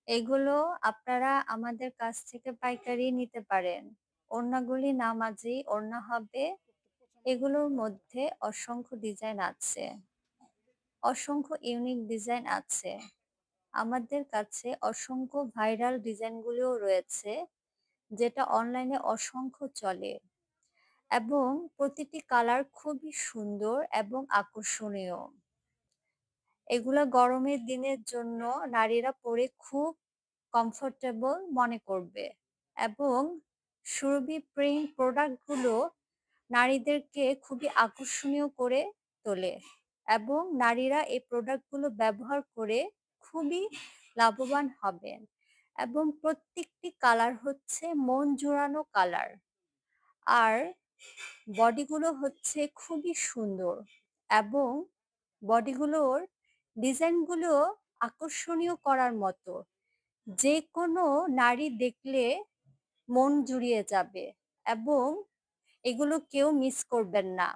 এগুলো আপনারা আমাদের কাছ থেকে পাইকারি নিতে পারেন। ওড়নাগুলি নামাজি ওড়না হবে। এগুলোর মধ্যে অসংখ্য ডিজাইন আছে। অসংখ্য ইউনিক ডিজাইন আছে। আমাদের কাছে অসংখ্য ভাইরাল ডিজাইনগুলিও রয়েছে, যেটা অনলাইনে অসংখ্য চলে এবং প্রতিটি কালার খুবই সুন্দর এবং আকর্ষণীয়। এগুলা গরমের দিনের জন্য নারীরা পরে খুব কমফোর্টেবল মনে করবে এবং সুরভি প্রিন্ট প্রোডাক্টগুলো নারীদেরকে খুবই আকর্ষণীয় করে তোলে এবং নারীরা এই প্রোডাক্টগুলো ব্যবহার করে খুবই লাভবান হবেন এবং প্রত্যেকটি কালার হচ্ছে মন জুড়ানো কালার। আর বডিগুলো হচ্ছে খুবই সুন্দর এবং বডিগুলোর ডিজাইনগুলো আকর্ষণীয় করার মতো। যে কোনো নারী দেখলে মন জুড়িয়ে যাবে এবং এগুলো কেউ মিস করবেন না।